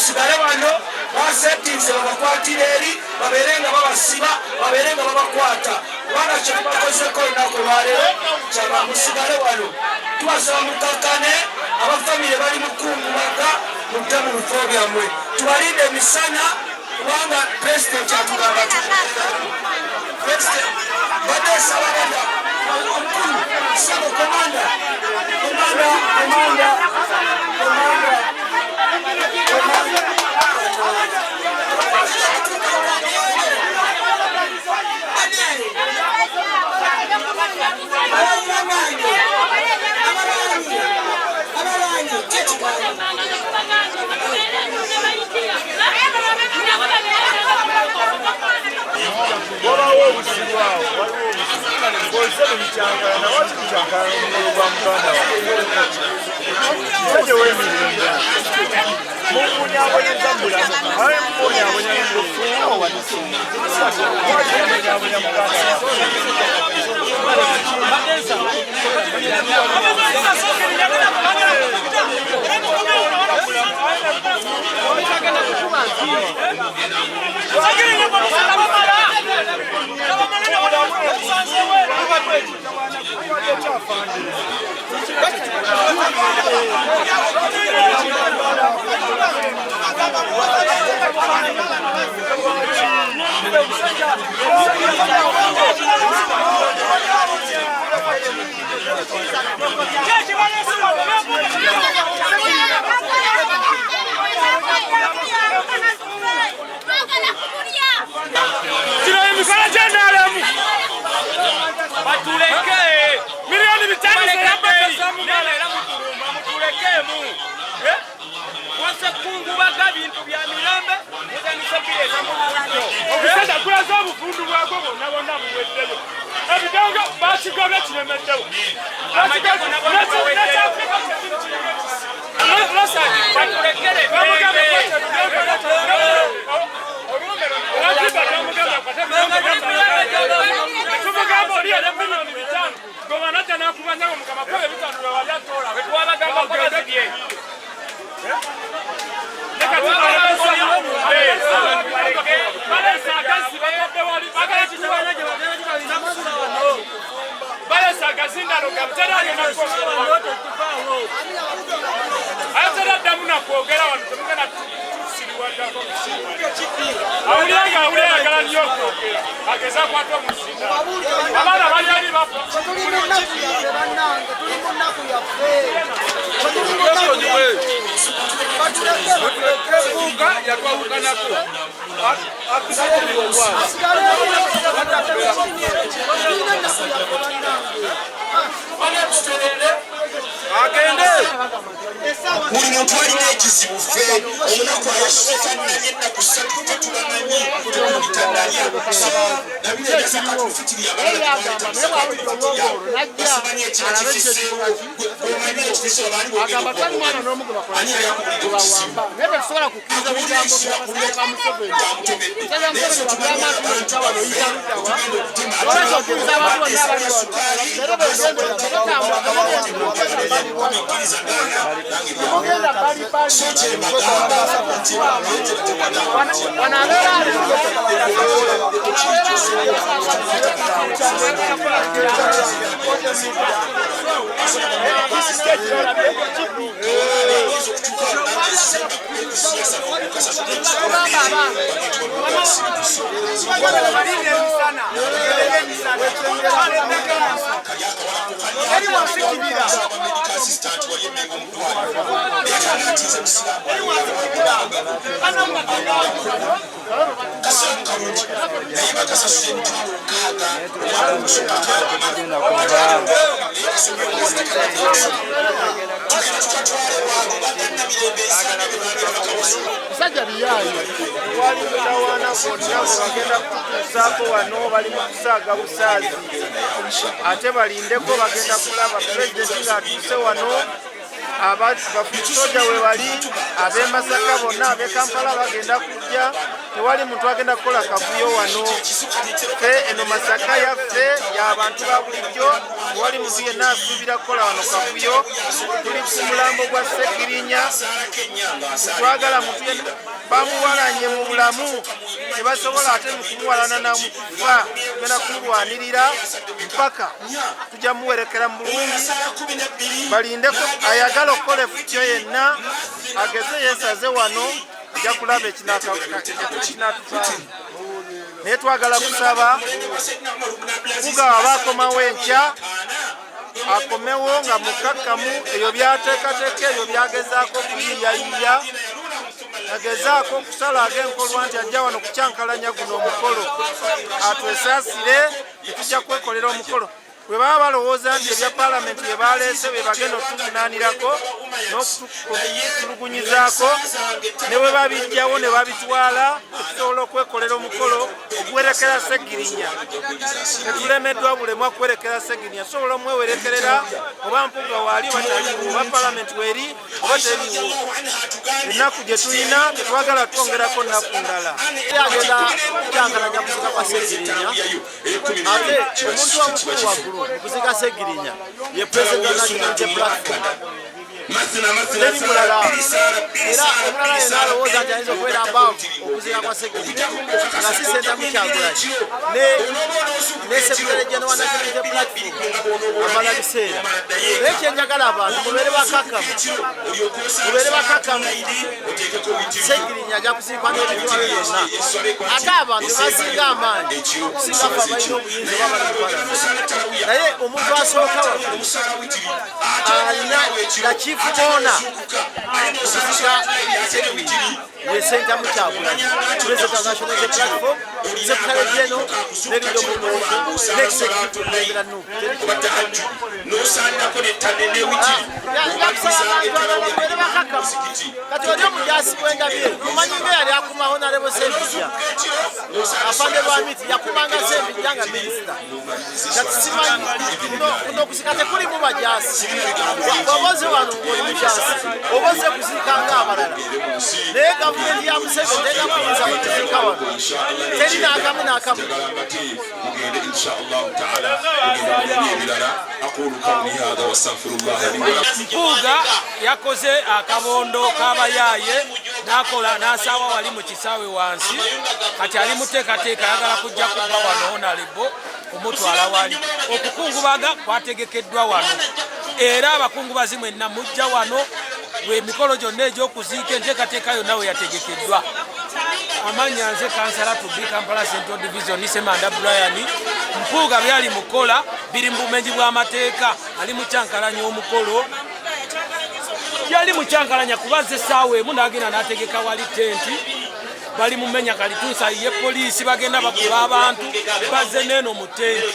musigale wano basetinze babakwatira eri baberenga babasiba baberenga babakwata kubanga kyetubakozeko olunaku olwaleero kyaba musigale wano tubasaba mukakkane abafamire bali mukungulaga mudde mu bifo byammwe tubalinde emisana kubanga pulezidenti atugamba badde sabaganda omukulu sabo komanda buli muntu alina ekizibu ffe olunaku ayasukannanye ennaku ssatu tetubamanyi temutanalya nabireyasakatufitirya abalabasimanyi ekira kifiseewo omanyi ekifise obaani ani ayakubuliza Sajja biyayi wali mutawana bonna bagenda kutuusaako wano bali mu kusaaga busaazi ate balindeko bagenda kulaba pulezidenti ng'atuuse wano abasoja we bali ab'e Masaka bonna ab'e Kampala bagenda kujja tewali muntu agenda kukola kavuyo wano ffe eno Masaka yaffe y'abantu ba bulijjo tewali muntu yenna asuubira kukola wano kavuyo tuli ku mulambo gwa Ssekirinya twagala muntu yenna bamuwalanye mu bulamu tebasobola ate mu kumuwalana namukufa tugenda kumulwanirira mpaka tujja muwerekera mu bulungi balindeko ayagala okukola efutyo yenna ageze yesaze wano ajja kulaba ekinatuvaamu naye twagala kusaba kuga waba akomawo enkya akomewo nga mukakkamu ebyo byateekateeka ebyo byagezaako okuyiyayiya agezaako okusala ag'enkolwa nti ajja wano kukyankalanya guno omukolo atwesaasire tetujja kwekolera omukolo bwe baba balowooza nti ebya paalamenti bye baleese bye bagenda otuvunaanirako n'okutulugunyizaako ne bwe babijjawo ne babitwala tetusobola okwekolera omukolo okuwerekera Sseggirinya tetulemeddwa bulemwa kwerekera Sseggirinya tusobola omwewerekerera oba Mpuuga waali oba taliiwo oba paalamenti weeri oba teriiwo ennaku gye tulina tetwagala twongerako nnaku ndala agenda kukyankalanya kuzika kwa Sseggirinya ate omuntu wamukulu waggulu mukuzika Sseggirinya ye President National Platform teri mulala era omulala yenna alowooza nti ayinza okubeera mbaavu okuzika kwa Sseggirinya nga si Sentamu Kyagulanyi ne Secretary General wa National Platform amala biseera naye kyenjagala abantu mubeere bakakkamu Sseggirinya ajja kusiikwa n'ebitwalo byonna ate abantu basinga amaanyi okusinga fe abalina obuyinza oba bali mu Paalamenti naye omuntu asooka alina nga chief bona okusika Sseggirinya ye Sentamu Kyagulanyi President National Platform Secretary General n'ebiddogogozi n'executive kulembera Nuupu kati oli omujaasi gw'endabye mumanyi nga yali akuma Honorable Sembijja afande Lwamiti yakumanga Sembijja nga minisita kati simanyi kuno okusika tekulimu bajaasi oboze wano ng'oli mujaasi oboze kuziika ng'abalala naye gavumenti ya Museveni terina kuyinza kutuziika wano teri n'akamu n'akamu Mpuuga yakoze akabondo k'abayaaye n'akola n'asaawa wali mu kisaawe wansi kati ali muteekateeka ayagala kujja kubba wano Honorable kumutwala wali okukungubaga kwategekeddwa wano era abakungubazi mwenna mujja wano emikolo gyonna egy'okuziika enteekateeka yonna we yategekeddwa. Amanya nze kansala Tubbi Kampala Central Division Semanda Brian Mpuuga byali mukola biri mu bumenyi bw'amateeka ali mu kyankalanya omukolo yali mu kyankalanya kubaze essaawa emu n'agenda n'ategeka wali tenti bali mumenya kalituusa ye poliisi bagenda bakuba abantu bazze n'eno mu tenti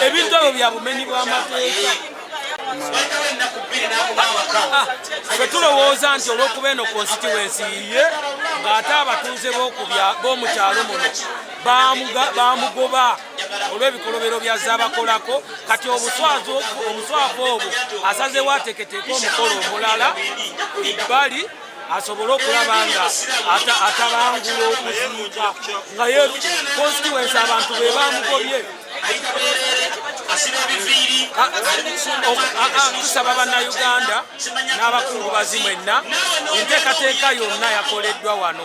ebintu ebyo bya bumenyi bw'amateeka tulowooza nti olw'okuba eno constituency ye ng'ate abatuuze b'omukyalo muno bamugoba olw'ebikolobero byazze abakolako kati omuswavu obwo asazewo ateeketeeka omukolo omulala ebbali asobole okulaba nga atabangula okuziika nga ye constituency abantu be bamugobye. Tusaba bannayuganda n'abakungubazi mwenna enteekateeka yonna yakoleddwa wano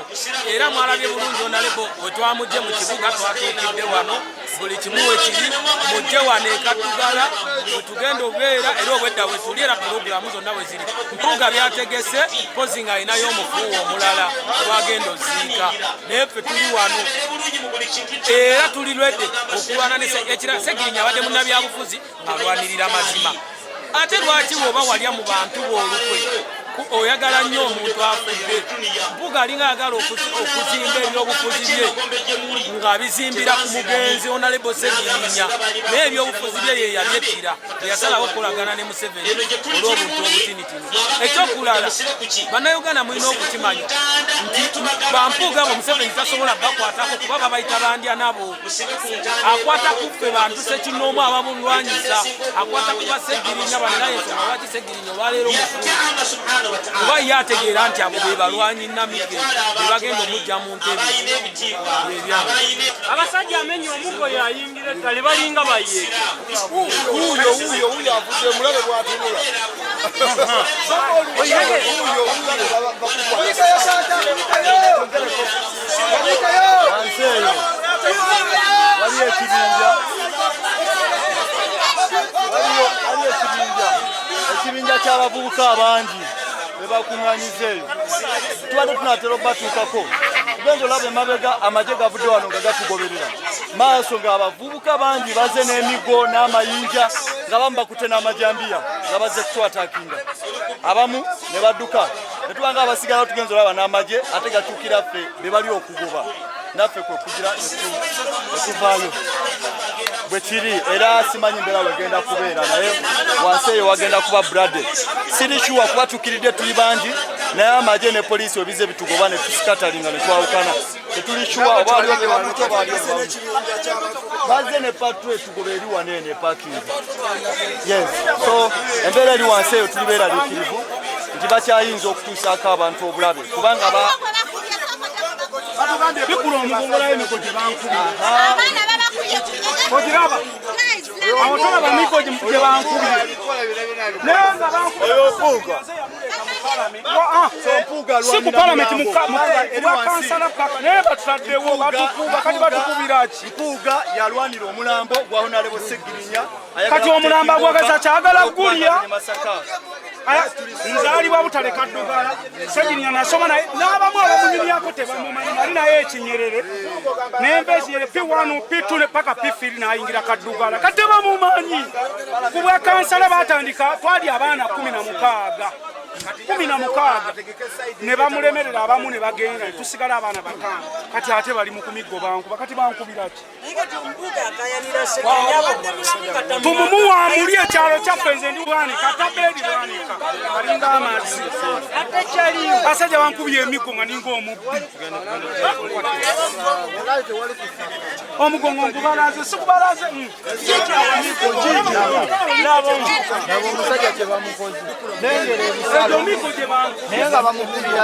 era mwalabye bulungi Honorable bwe twamugye mu kibuga twatuukidde wano buli kimu we kiri mujje wano ekaddugala we tugenda obeera era obwedda we tuli era pulogulaamu zonna we ziri. Mpuuga byategese mpozi nga alinayo omufuuwa omulala gwagenda oziika naye ffe tuli wano era tuli lwedde okulwana ne Sseggirinya abadde munnabyabufuzi alwanirira mazima ate lwaki bw'oba walya mu bantu b'olukwe oyagala nnyo omuntu afudde Mpuuga alinga ayagala okuzimba ebyobufuzi bye ng'abizimbira ku mugenzi Honorable Segirinya naye ebyobufuzi bye ye yabyettira eyasalawo okolagana ne Museveni olw'obuntu obutinitini ekyokulala bannayuganda mulina okukimanya nti bampuuga abo Museveni tasobola bakwatako kuba babayita bandya nabo akwata kuffe bantu Ssekinoomu abamulwanyisa akwata kuba Segirinya banaye ensonga lwaki Segirinya olwaleero omukulu kuba ye ategeera nti abo be balwanyi Namige be bagenda omujja mu ntebe abasajja amenye omugo yayingira ettale balinga bayeeka Uyo avudde mulabe bw'atunula. Ekibinja ky'abavubuka abangi be bakuŋŋaanyiza eyo tubadde tunatera obatuukako genzo olaba emabega amagye gavudde wano nga gatugoberera maaso ng'abavubuka bangi baze n'emigo n'amayinja nga bamu bakutte n'amajambiya nga bazze kutwataakinga abamu ne badduka ne tuba nga abasigala tugenza olaba n'amagye ate gakyukira ffe be bali okugoba naffe kwe kugira ekuvaayo bwe kiri era simanyi mbeera wegenda kubeera naye wansi eyo wagenda kuba brade siri shuwa kuba tukiridde tuli bangi naye amagye ne poliisi ebize bitugoba ne tusikatalinga ne twawukana tetuli shuwa oba waliwo be bamuto baaliwo bazze ne patro etugoba eri wane ne parking yes so embeera eri wansi eyo tuli beeraliikirivu nti bakyayinza okutuusaako abantu obulabe kubanga bikula omugongola y'emiko gye bankubye ogiraba awo tolaba miko gye bankubye naye nga si ku palamenti mukakansala paka naye batutaddewo batukuba kati batukubira ki Mpuuga yalwanira omulambo gwa Honorable Segirinya kati omulambo agwagaza kyagala gulya nzaalibwa butale kaddugala Segirinya nasoma naye n'abamu abamunyumyako tebamumanyi nali naye ekinyerere nemba ekinyerere P1 P2 ne paka P3 n'ayingira kaddugala kati tebamumanyi ku bwa kansala batandika twali abaana 16 ne bamulemerera abamu ne bagenda tusigala abaana 5 kati ate bali mu kumigo bankuba kati bankubira ki tumumuwamuli ekyalo kyaffe nze ndi bwanika tabeeri bwanika alinga amazzi basajja bankubye emigo nga ninga omubbi omugongo ngubalaze sikubalaze omusajja kye bamukozi naye nga bamukubira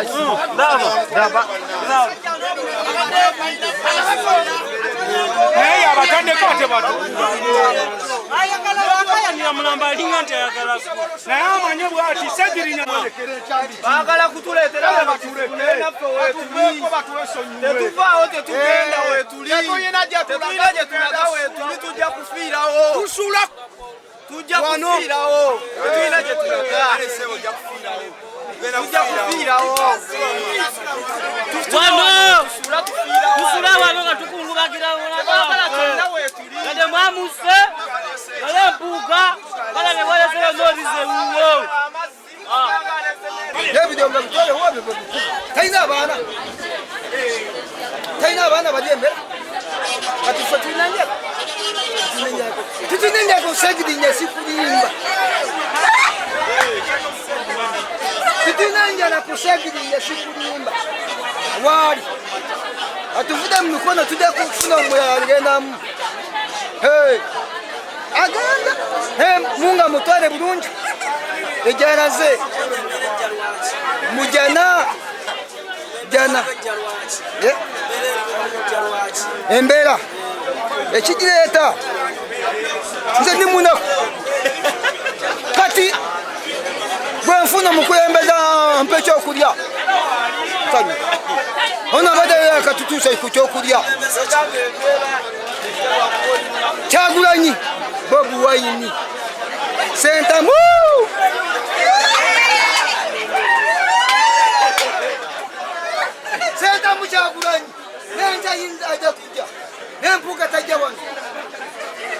naye abataddeko ate batuayanira mulamba alinga nti ayagala naye amanye bwati Segirinya baagala kutuleetera tetuvaawo tetugenda wetuli tetulina gye tulaga wetuli tujja kufiirawo tujja kufiirawo tetulina gye tulaga tujja kufiirawo tusula wano nga tukungubagira kade mwamuse kale Mpuuga kale ne waleseyo nolize wuwo nebidonga bitole wobe talina abaana bali emmere kati ffe tutinenjako Segirinya sikulimba tutinenjana ku Segirinya sikulimba waali atuvude mu mikono tujja kufuna omulala agendamu agenda munga mutwale bulungi ejanaze mujana jana embeera ekigireeta nze ndi munaku kati bwenfuna mukulembeza mpa ekyokulya ono abadde akatutuusa ku kyokulya Kyagulanyi Bobi Wine Sentamu Sentamu Kyagulanyi nenja yinza aja kujja nempuuga tajja wano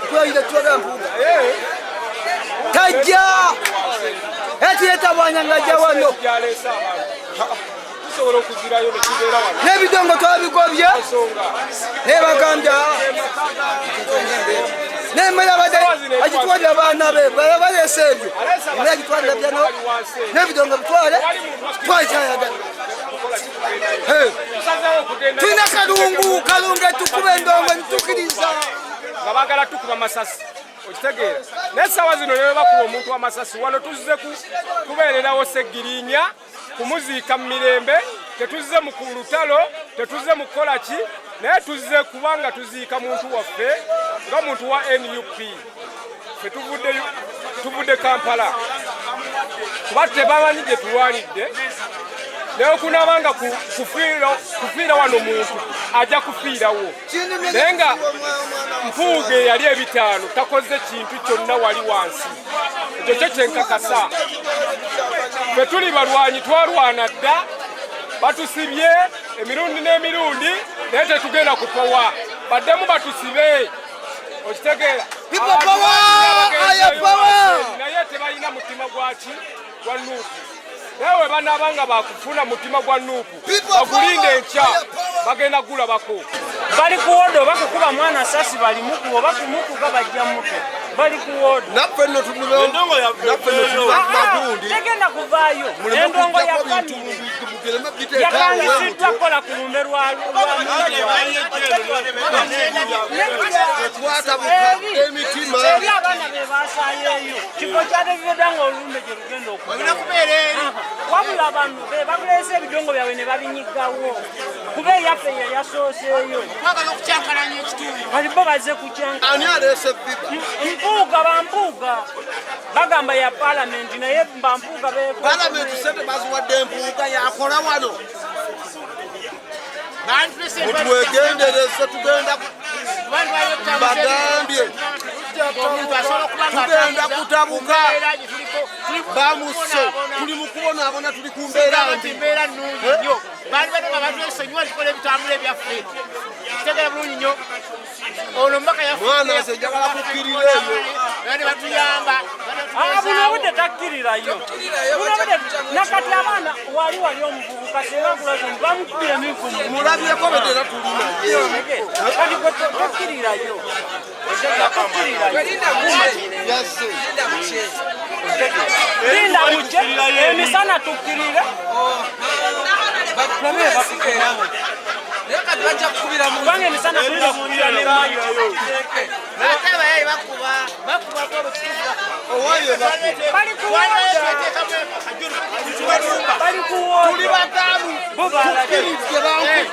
kwayira twaga Mpuuga tajja eti yetabwanya ngajja wano n'ebidongo twabigobye nebagambya n'emmere agitwalira abaana be balesa ebyo emmere agitwalira byano n'ebidongo bitwale twakyayagala tulina kalungu etukuba endongo nitukiriza nga bagala tukuba masasi okitegeera n'essaawa zino ne bakuba omuntu w'amasasi wano tuzze kubeererawo Sseggirinya kumuziika mu mirembe tetuzze mu lutalo tetuzze mu kukola ki naye tuzze kubanga tuziika muntu waffe nga muntu wa NUP ffe tuvudde Kampala kuba tebamanyi gye tulwanidde naye okunabanga kufiira wano muntu ajja kufiirawo naye nga Mpuuga yali ebitaano takoze kintu kyonna wali wansi ekyo kyo kyenkakasa ffe tuli balwanyi twalwana dda batusibye emirundi n'emirundi naye tetugenda kupowa baddemu batusibe okitegeera naye tebalina mutima gwaki gwa Nuupu naye we banaabanga bakufuna mutima gwa Nuupu bagulinde enkya bagenda gulabako bali kuwodo bakukuba mwana sasi bali mukuwo bakumukuga bajja muto bali kuwodo naffe nno tulimagundi tegenda kuvaayo endongo yakangisiddwa kukola ku lumbe lwa emitima eri abaana be basaayeeyo kifo kyategeedda nga olumbe gye lugenda okubeera wabula bano be bakuleese ebidongo byabwe ne babinyigawo kuba eyaffe ye yasooseeyo bali bo bazze kukyanga ani aleese biba Mpuuga bagamba ya palamenti naye Mpuuga palamenti sente baziwadde Mpuuga yakola wano mutwegendereze tugenda bagambye tugenda kutabuka bamuse tuli mu kubonaabona tuli ku mbeera mbi baali bano nga batwesonyiwa tukola ebitambula ebyaffe kitegera bulungi nnyo ono mbaka mwana wase njagala kukkirira eyo ne batuyamba buno obudde takkirirayo nakati abaana wali omuvubuka singa kulaza bamukubira emivumu mulabyeko betera tulina kati tokkirirayo linda muce emisana tukkirire kubanga emisana tulina kukkira nemayo bali kuwoda bo tukkirizye banku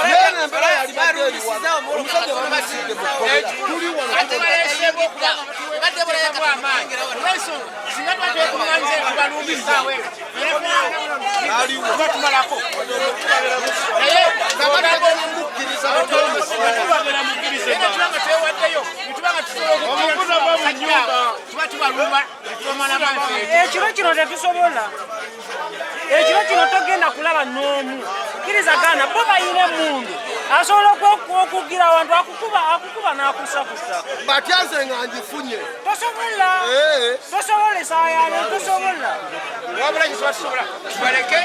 yena embeera yali bateeri wano omusajja bamusinde mukobe tuli wano batumalako naye mukkiriza tubanga twewaddeyo netubanga tuba tubaluma ekiro kino tetusobola ekiro kino togenda kulaba n'omu kirizagana bo bayina emundu asobola okugira abantu akukuba n'akusakusa batyanze nga ngifunye tosobola tosobola esayano tosobola wabula kisoba tusobola tubaleke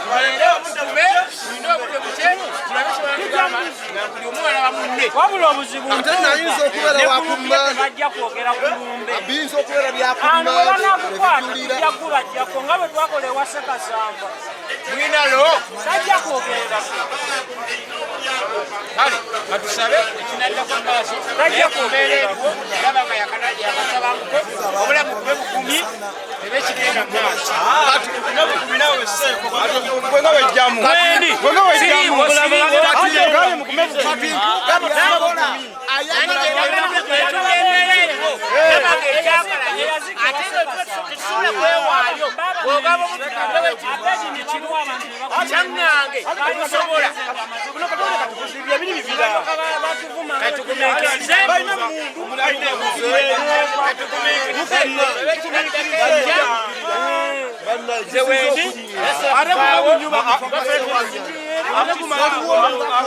tubaleke obudde tulinde obudde buke tulabe kibalagamba nga buli omu alaba munne wabula obuzibu ate nayinza okubeera wakummanda bajja kwogera ku lumbe abiyinza okubeera ano byakummanda banakukwata nebitulira tujja kubajjako nga bwe twakola ewa Ssekasamba mwinalo tajja kwogerera kale batusabe ekinaddako maaso tajja kumbeera ebwo eraba nga yakatabanguko obulamu bwe bukumi ebekigenda maaso bwenga wejjamu tetusobola kwewaayo bwogaba kyangange tetusobola katugumiikirize Zewendi,